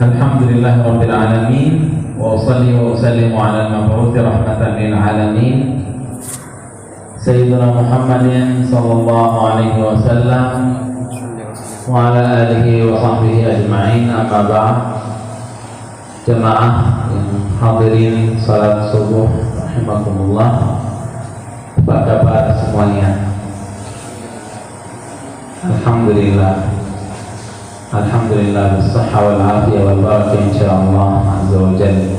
Alhamdulillahirabbil alamin wa usalli wa usallimu ala al-mab'uts rahmatan lil alamin sayyidina Muhammadin sallallahu alaihi wasallam wa ala alihi wa sahbihi ajma'in. Amma ba'd. Jemaah yang hadirin salat subuh rahimakumullah, apa kabar semuanya? Alhamdulillah bisahha wal afiyah wal barakah insyaallah azza wa jalla.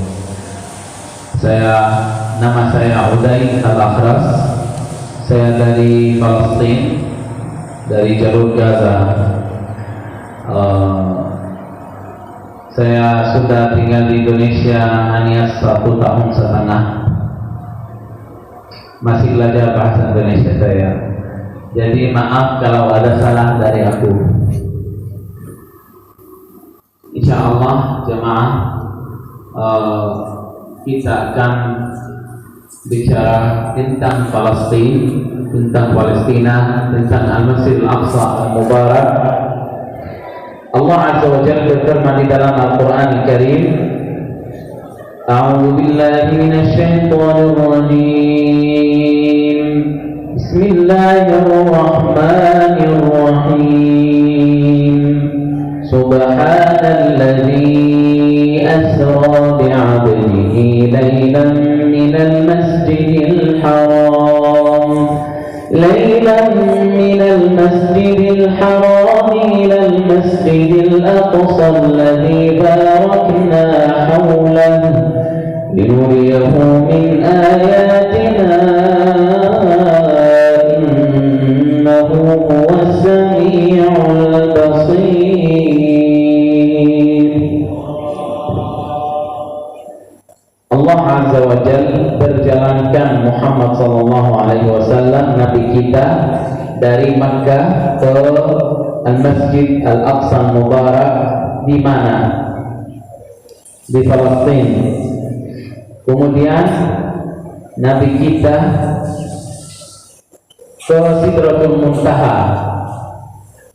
Nama saya Uday Al-Akhras. Saya dari Palestina, dari jalur Gaza. Saya sudah tinggal di Indonesia hanya 1 tahun setengah. Masih belajar bahasa Indonesia saya. Jadi maaf kalau ada salah dari aku. Insyaallah jemaah, kita akan bicara tentang Palestina, tentang Al-Masjid Al-Aqsa Al-Mubarak. Allah Azza wa Jalla berfirman di dalam Al-Quran Al-Karim, A'udzu billahi minasy syaithanir rajim. Bismillahirrahmanirrahim. Subhanalladzi asra bi'abdihi laylan minal masjidil haram ilal masjidil aqsa alladzi barakna hawlahu linuriyahu min ayatina innahu huwas sami'ul basir. Allah Azza wa Jalla berjalankan Muhammad sallallahu alaihi wasallam, nabi kita, dari Makkah ke Al-Masjid Al-Aqsa Al-Mubarak. Di mana? Di Palestina. Kemudian nabi kita ke Sidratul Muntaha,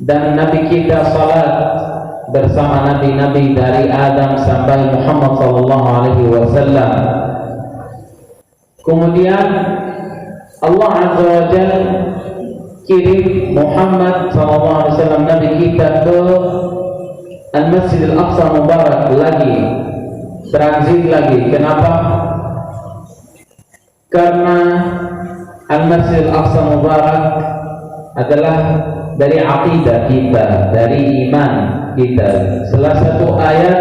dan nabi kita salat bersama nabi-nabi dari Adam sampai Muhammad sallallahu alaihi wasallam. Kemudian Allah Azza wa Jalla kirim Muhammad sallallahu alaihi wasallam, nabi kita, ke Al-Masjid Al-Aqsa Mubarak lagi, transit lagi. Kenapa? Karena Al-Masjid Al-Aqsa Mubarak adalah dari aqidah kita, dari iman kita. Salah satu ayat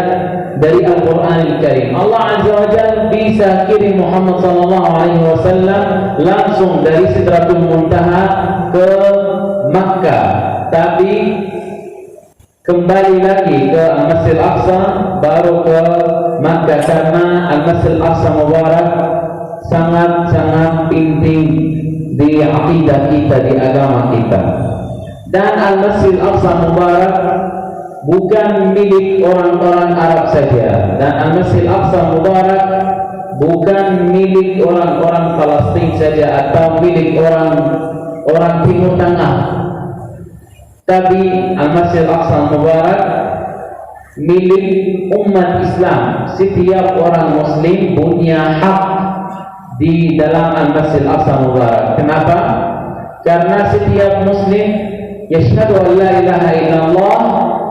dari Al-Quran Al-Karim, Allah Azza wa Jalla bisa kirim Muhammad sallallahu alaihi wasallam langsung dari Sidratul Muntaha ke Makkah, tapi kembali lagi ke Al-Masjid Al-Aqsa, baru ke Makkah, karena Al-Masjid Al-Aqsa Mubarak sangat-sangat penting di aqidah kita, di agama kita. Dan Al-Masjid Al-Aqsa Mubarak bukan milik orang-orang Arab saja, dan Al-Masjid Al-Aqsa Mubarak bukan milik orang-orang Palestina saja atau milik orang Timur Tengah, tapi Al-Masjid Al-Aqsa Mubarak milik umat Islam. Setiap orang Muslim punya hak di dalam Al-Masjid Al-Aqsa Mubarak. Kenapa? Karena setiap Muslim yashhadu an la ilaha illallah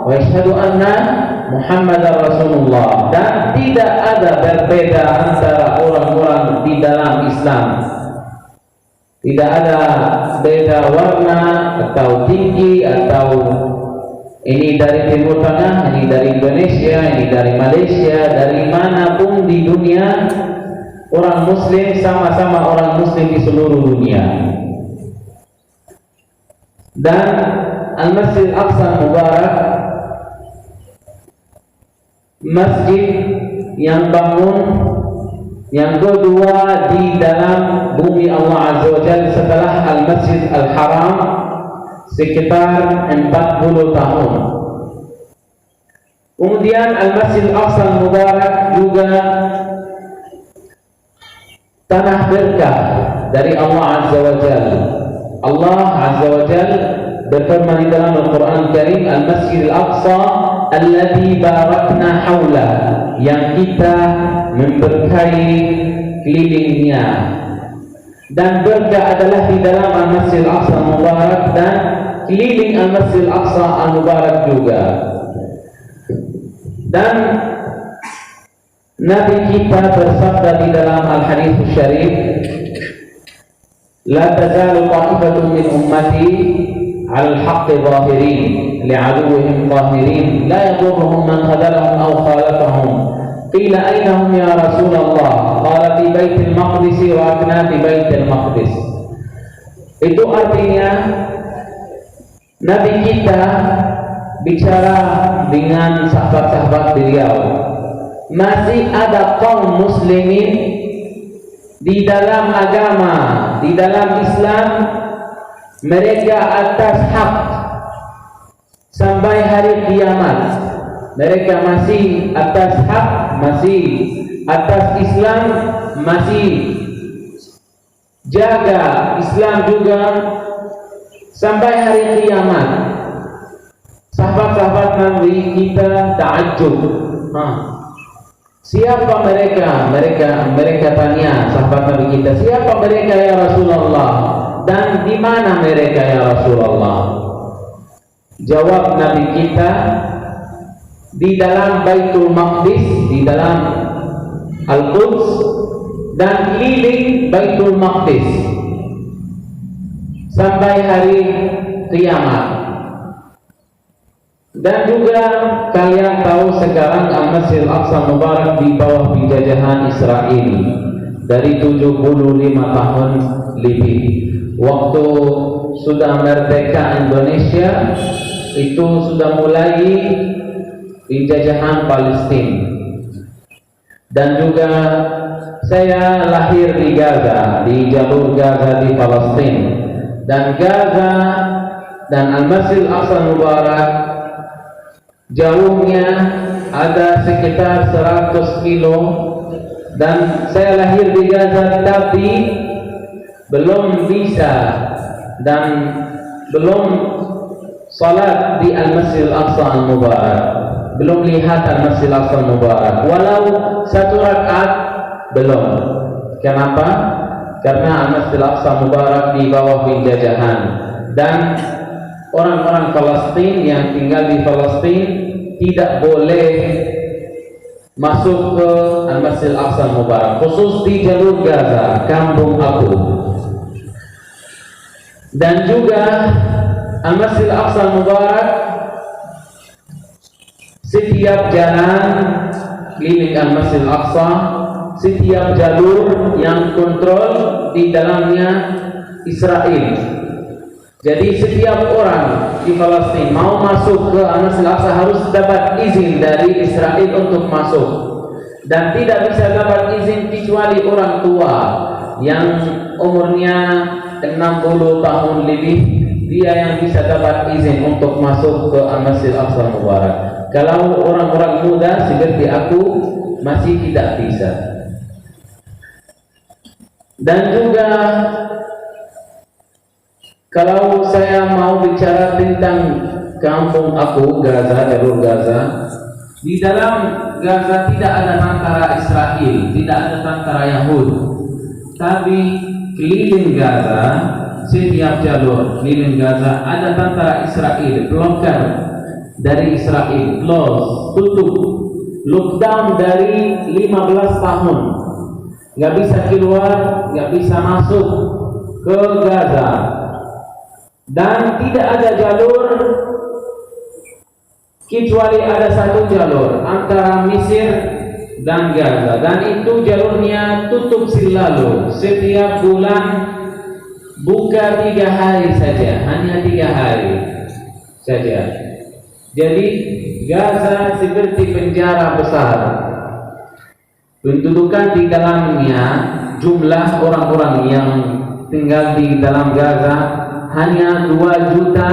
wa yashhadu anna Muhammadar Rasulullah, dan tidak ada berbeda antara orang-orang di dalam Islam. Tidak ada beda warna atau tinggi, atau ini dari Timur Tengah, ini dari Indonesia, ini dari Malaysia, dari manapun di dunia. Orang Muslim sama-sama orang Muslim di seluruh dunia. Dan Al-Masjid Al-Aqsa Mubarak, masjid yang bangun yang kedua di dalam bumi Allah Azza wa Jalla setelah Al-Masjid Al-Haram, sekitar 40 tahun. Kemudian Al-Masjid Al-Aqsa Mubarak juga tanah berkah dari Allah Azza wa Jalla. Allah Azza wa Jalla berfirman di dalam Al-Quran Al-Karim, Al-Masjid Al-Aqsa alladzi barakna haula, yang kita memberkahi kelilingnya. Dan berkah adalah di dalam Al-Masjidil Aqsa Mubarak dan keliling Al-Masjidil Aqsa Al-Mubarak juga. Dan Nabi kita bersabda di dalam Al-Hadits Syarif, la tazalu ta'ifatun min ummati 'ala al-haqqi zahirin li'aduwwihim qahirin la yadurruhum man khadalahum aw khalafahum. Qila aina hum ya Rasulullah? Qala fi Baitul Maqdis wa akna fi Baitul Maqdis. Itu artinya Nabi kita bicara dengan sahabat-sahabat beliau, masih ada kaum muslimin di dalam agama, di dalam Islam, mereka atas hak sampai hari kiamat. Mereka masih atas hak, masih atas Islam, masih jaga Islam juga sampai hari kiamat. Sahabat-sahabat Nabi kita ta'ajjub. Siapa mereka? Mereka tanya sahabat Nabi kita, siapa mereka ya Rasulullah? Dan di mana mereka ya Rasulullah? Jawab Nabi kita, di dalam Baitul Maqdis, di dalam Al-Quds, dan keliling Baitul Maqdis sampai hari kiamat. Dan juga kalian tahu sekarang Al-Masjidil Aqsa Mubarak di bawah penjajahan Israel dari 75 tahun lebih. Waktu sudah merdeka Indonesia, itu sudah mulai penjajahan Palestina. Dan juga saya lahir di Gaza, di jalur Gaza di Palestina. Dan Gaza dan Al-Masjidil Aqsa Mubarak jauhnya ada sekitar 100 kilo. Dan saya lahir di Gaza tapi belum bisa dan belum salat di Al-Masjidil Aqsa Al-Mubarak, belum lihat Al-Masjidil Aqsa Al-Mubarak, walau satu rakaat belum. Kenapa? Karena Al-Masjidil Aqsa Mubarak di bawah penjajahan, dan orang-orang Palestina yang tinggal di Palestina tidak boleh masuk ke Al-Masjidil Aqsa Mubarak, khusus di jalur Gaza, kampung aku. Dan juga Al-Masjidil Aqsa Mubarak, setiap jalan keliling Al-Masjidil Aqsa, setiap jalur yang kontrol di dalamnya Israel. Jadi setiap orang di Palestina mau masuk ke Al-Masjidil Aqsa harus dapat izin dari Israel untuk masuk, dan tidak bisa dapat izin kecuali orang tua yang umurnya 60 tahun lebih, dia yang bisa dapat izin untuk masuk ke Al-Masjidil Aqsa Mubarak. Kalau orang-orang muda seperti aku masih tidak bisa. Dan juga kalau saya mau bicara tentang kampung aku, Gaza, jalur Gaza, di dalam Gaza tidak ada tentara Israel, tidak ada tentara Yahudi, tapi keliling Gaza, setiap jalur keliling Gaza ada tentara Israel, blokir dari Israel, close, tutup, lockdown dari 15 tahun, nggak bisa keluar, nggak bisa masuk ke Gaza. Dan tidak ada jalur kecuali ada satu jalur antara Mesir dan Gaza, dan itu jalurnya tutup selalu. Setiap bulan buka 3 hari saja, hanya 3 hari saja. Jadi Gaza seperti penjara besar. Pendudukan di dalamnya, jumlah orang-orang yang tinggal di dalam Gaza hanya 2 juta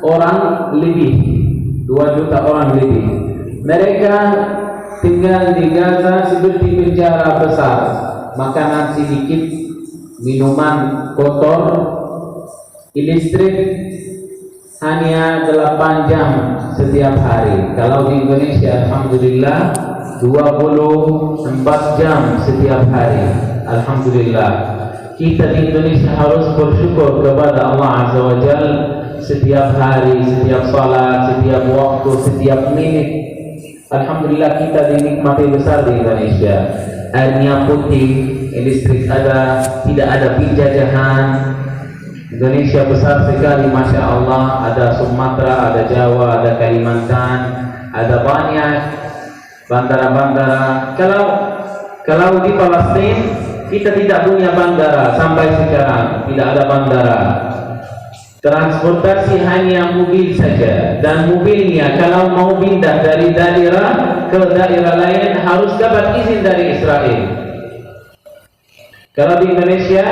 orang lebih. 2 juta orang lebih. Mereka tinggal di Gaza seperti penjara besar. Makanan sedikit, minuman kotor, listrik hanya 8 jam setiap hari. Kalau di Indonesia alhamdulillah 24 jam setiap hari. Alhamdulillah. Kita di Indonesia harus bersyukur kepada Allah Azza wa Jalla setiap hari, setiap salat, setiap waktu, setiap menit. Alhamdulillah kita dinikmati besar di Indonesia. Airnya putih, listrik ada, tidak ada penjajahan. Indonesia besar sekali, Masya Allah. Ada Sumatera, ada Jawa, ada Kalimantan, ada banyak bandara-bandara. Kalau di Palestina kita tidak punya bandara sampai sekarang, tidak ada bandara. Transportasi hanya mobil saja, dan mobilnya kalau mau pindah dari daerah ke daerah lain harus dapat izin dari Israel. Kalau di Indonesia,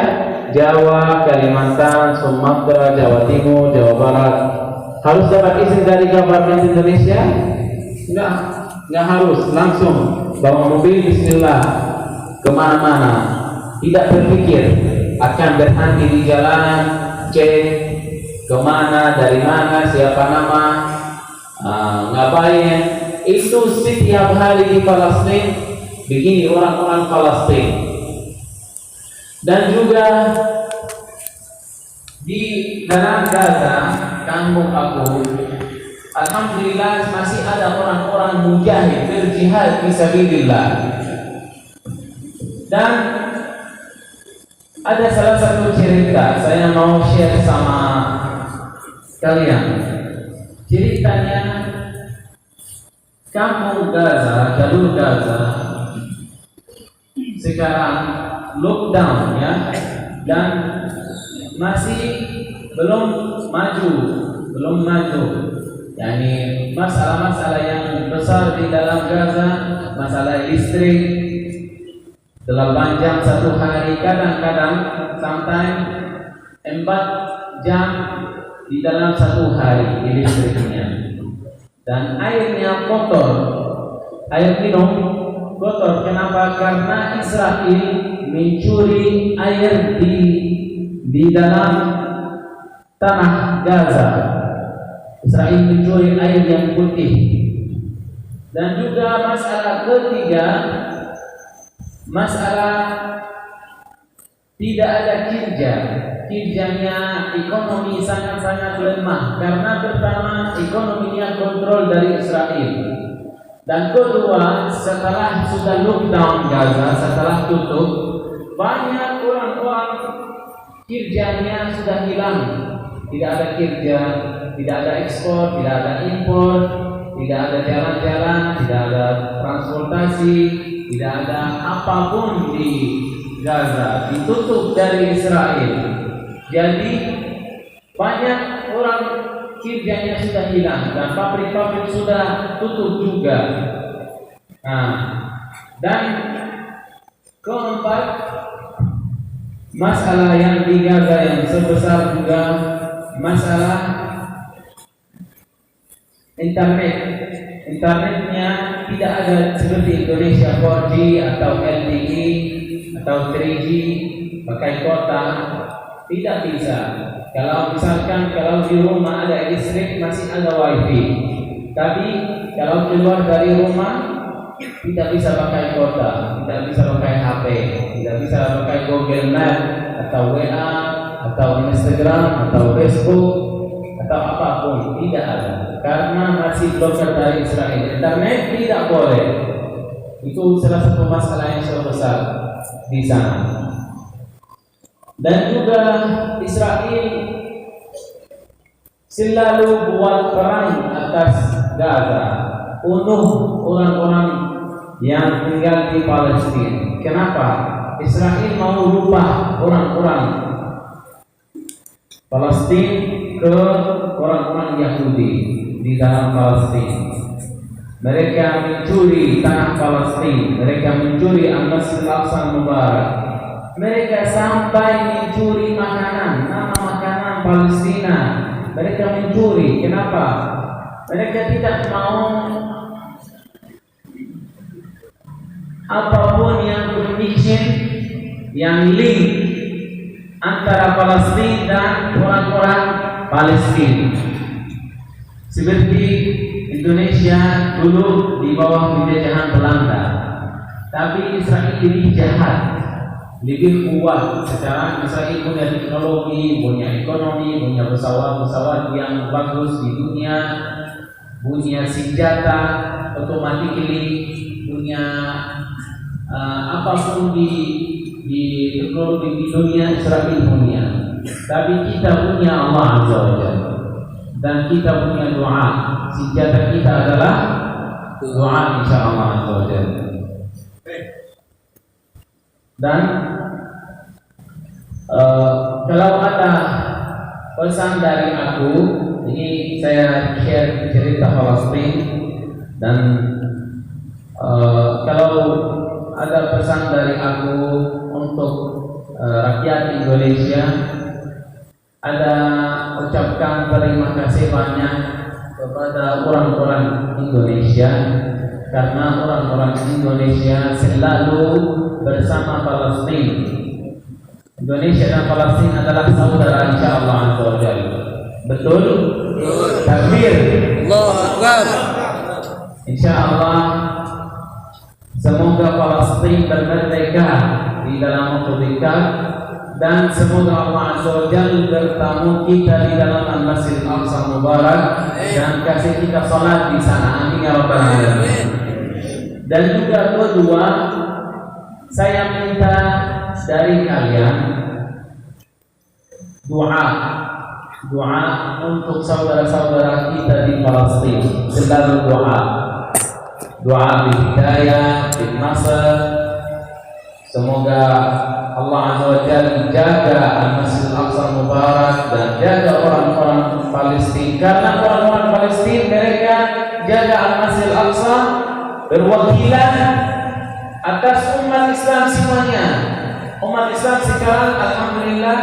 Jawa, Kalimantan, Sumatera, Jawa Timur, Jawa Barat harus dapat izin dari government Indonesia? Enggak harus, langsung bawa mobil Bismillah kemana-mana, tidak berpikir akan berhenti di jalan, cek kemana, dari mana, siapa nama, ngapain. Itu setiap hari di Palestina begini orang-orang Palestina. Dan juga di dalam Gaza, kampung aku, alhamdulillah masih ada orang-orang mujahid berjihad fisabilillah. Dan ada salah satu cerita saya mau share sama kalian. Ceritanya kampung Gaza, jalur Gaza sekarang lockdown ya, dan masih belum maju. Yani masalah-masalah yang besar di dalam Gaza, masalah listrik 8 jam satu hari, kadang-kadang sampai 4 jam di dalam satu hari listriknya, dan airnya kotor, air minum kotor. Kenapa? Karena Israel mencuri air di dalam tanah Gaza. Israel mencuri air yang putih. Dan juga masalah ketiga, masalah tidak ada kirjanya ekonomi sangat-sangat lemah, karena pertama ekonominya kontrol dari Israel, dan kedua setelah sudah lockdown Gaza, setelah tutup, banyak orang-orang kirjanya sudah hilang. Tidak ada kirja, tidak ada ekspor, tidak ada impor, tidak ada jalan-jalan, tidak ada transportasi, tidak ada apapun di Gaza, ditutup dari Israel. Jadi banyak orang kirjanya sudah hilang, dan pabrik-pabrik sudah tutup juga. Dan keempat, masalah yang di Gaza yang sebesar juga masalah internetnya tidak ada seperti Indonesia 4G atau LTE atau 3G pakai kota, tidak bisa. Kalau misalkan di rumah ada listrik masih ada wifi, tapi kalau keluar dari rumah tidak bisa pakai kota, tidak bisa pakai HP, tidak bisa pakai Google Map atau WA atau Instagram atau Facebook atau apapun, tidak ada, karena masih blokir dari Israel. Internet tidak boleh. Itu salah satu masalah yang terbesar di sana. Dan juga Israel selalu buat perang atas Gaza, bunuh orang-orang yang tinggal di Palestina. Kenapa? Israel mau rubah orang-orang Palestina ke orang-orang Yahudi di dalam Palestina. Mereka mencuri tanah Palestina, mereka mencuri Al-Masjid Al-Aqsa Mubarak, mereka sampai mencuri makanan, nama makanan Palestina. Mereka mencuri. Kenapa? Mereka tidak mau apapun yang connection, yang link antara Palestina dan orang-orang Palestina. Seperti Indonesia dulu di bawah penjajahan Belanda, tapi Israel ini jahat, lebih kuat. Sekarang Israel punya teknologi, punya ekonomi, punya pesawat-pesawat yang bagus di dunia, punya senjata, otomatis punya apapun di teknologi di dunia Israel punya. Tapi kita punya Allah Azza wa Jalla, dan kita punya doa. Senjata kita adalah doa, insyaallah Azza wa Jalla. Dan kalau ada pesan dari aku, ini saya share cerita Palestina. Dan kalau ada pesan dari aku untuk rakyat Indonesia, ada ucapkan terima kasih banyak kepada orang-orang Indonesia, karena orang-orang Indonesia selalu bersama Palestina. Indonesia dan Palestina adalah saudara, insyaallah azza wa jalla. Betul? Takbir. Allahu Akbar. Insyaallah semoga Palestina bermerdeka di dalam waktu dekat, dan semoga Allah Azza wa Jalla bertemu kita di dalam Al-Masjid Al-Aqsa Mubarak dan kasih kita salat di sana. Amin ya rabbal alamin. Dan juga kedua, saya minta dari kalian doa untuk saudara-saudara kita di Palestina. Selalu doa hidayah, nasr. Semoga Allah Azza wa Jalla jaga Al-Masjid Al-Aqsa Mubarak dan jaga orang-orang Palestina, karena orang-orang Palestina mereka jaga Al-Masjid Al-Aqsa berwakilan atas umat Islam semuanya. Umat Islam sekarang alhamdulillah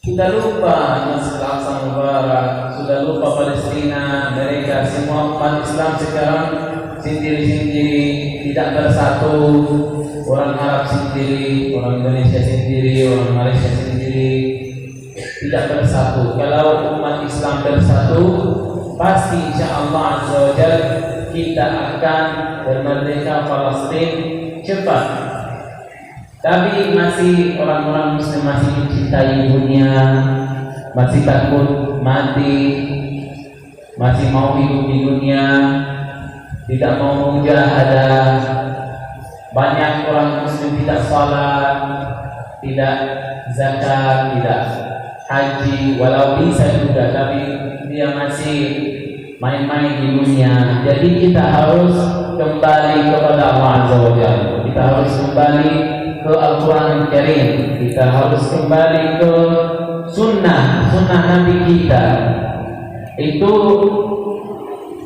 sudah lupa Al-Masjid Al-Aqsa Mubarak, sudah lupa Palestina. Mereka semua umat Islam sekarang sendiri-sendiri, tidak bersatu. Orang Arab sendiri, orang Indonesia sendiri, orang Malaysia sendiri, tidak bersatu. Kalau umat Islam bersatu, pasti insyaallah azza wa jalla kita akan bermerdeka Palestina cepat. Tapi masih orang-orang Muslim masih mencintai dunia, masih takut mati, masih mau hidup di dunia, tidak mau mujahadah. Banyak orang Muslim tidak salat, tidak zakat, tidak haji, walau bisa juga, tapi dia masih main-main di dunia. Jadi kita harus kembali kepada Allah Azza wa Jalla. Kita harus kembali ke Al-Quran Al-Karim. Kita harus kembali ke sunnah Nabi kita. Itu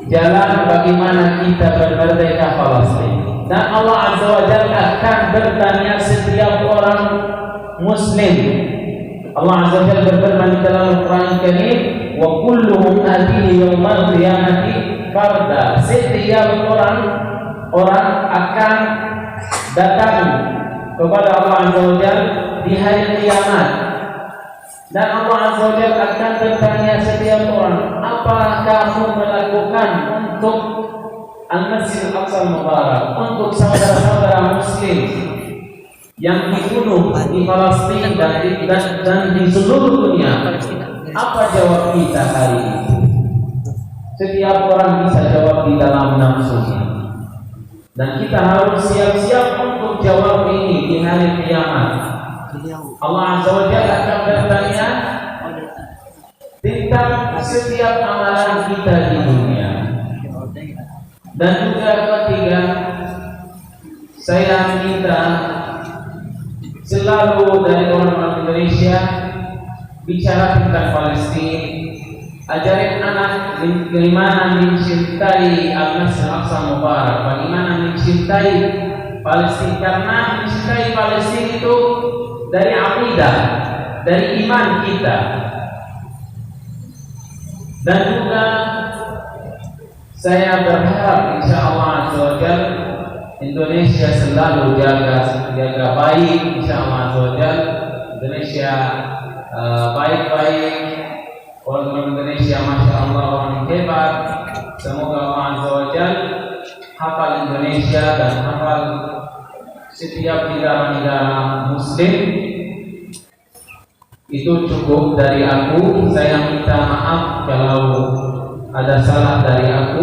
jalan bagaimana kita bermerdeka Palestina. Dan Allah Azza wa Jalla akan bertanya setiap orang Muslim. Allah Azza wa Jalla berfirman di dalam Al-Quran Al-Karim, wa kulluhum atihi yaumal qiyamati farda. Setiap orang akan datang kepada Allah Azza wa Jalla di hari kiamat. Dan Allah Azza wa Jalla akan bertanya setiap orang, apa kamu melakukan untuk Al-Masjid Al-Aqsa Mubarak, untuk saudara-saudara Muslim yang dibunuh di Palestina dan di seluruh dunia? Apa jawab kita hari ini? Setiap orang bisa jawab di dalam nafsunya, dan kita harus siap-siap untuk jawab ini di hari kiamat. Allah Azza wa Jalla akan bertanya tentang setiap amalan kita di dunia. Dan juga ketiga, saya minta selalu dari orang-orang Indonesia bicara tentang Palestina, ajarin anak bagaimana mencintai Al-Masjid Al-Aqsa Mubarak, bagaimana mencintai Palestina, karena mencintai Palestina itu dari akidah, dari iman kita. Dan juga saya berharap insyaallah azza wa jalla Indonesia selalu jaga baik, insyaallah azza wa jalla Indonesia baik-baik, Orang Indonesia, Masya Allah, orang hebat. Semoga Allah Azza wa Jal hafal Indonesia dan hafal setiap negara-negara Muslim. Itu cukup dari aku. Saya minta maaf kalau ada salah dari aku.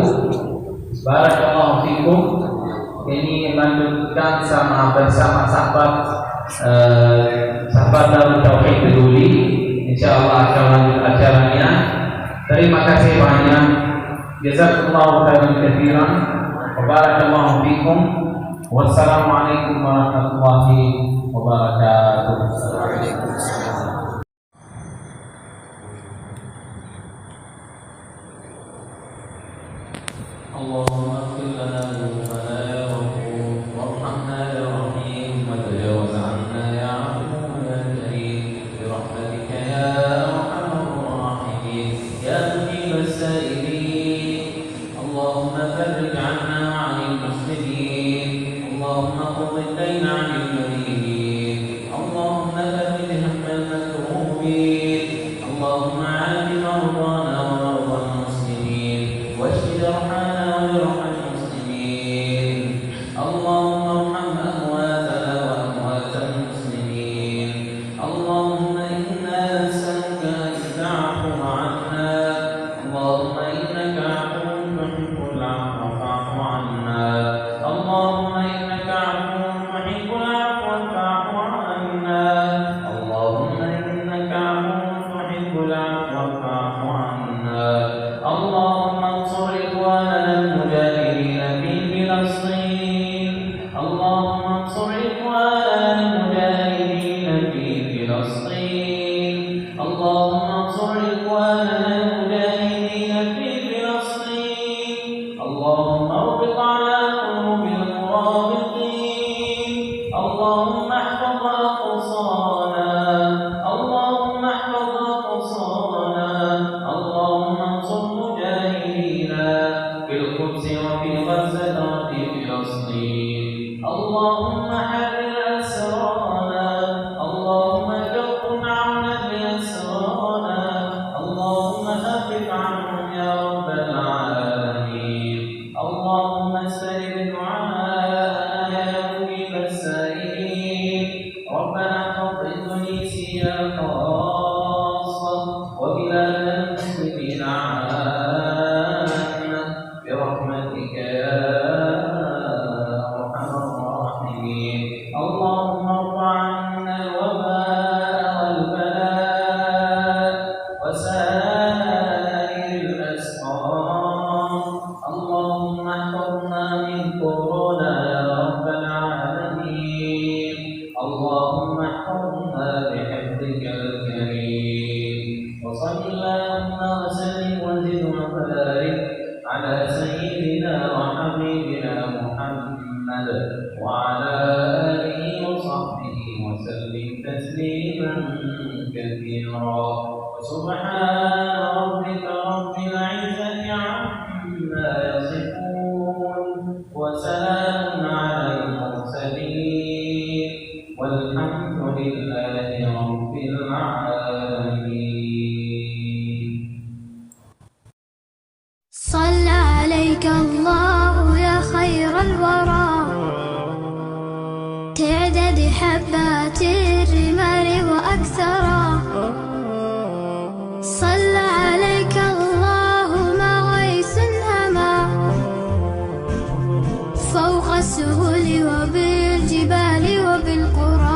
Barakallahu fikum. Ini lanjutkan bersama sahabat Darut Tauhid Peduli. Insyaallah akan lanjut acaranya. Terima kasih banyak. Jazakumullahu khairan katsiran. Wa barakallahu fikum. Wassalamualaikum warahmatullahi wabarakatuh. Allahumma ighfir lana dhunubana ya Rabbul warhamna ya Rahim wa tajawaz 'anna ya 'afuw ya Karim bi rahmatika ya arhamar rahimin ya mujibas sa'ilin. Allahumma farrij 'anna wa 'anil muslimin. Allahumma qdi ad-dayna 'anil madinin. Allahumma farrij hammal makrubin. Allahumma 'afi mardana wa mardal muslimin washfi jarhana السهول وبالجبال وبالقرى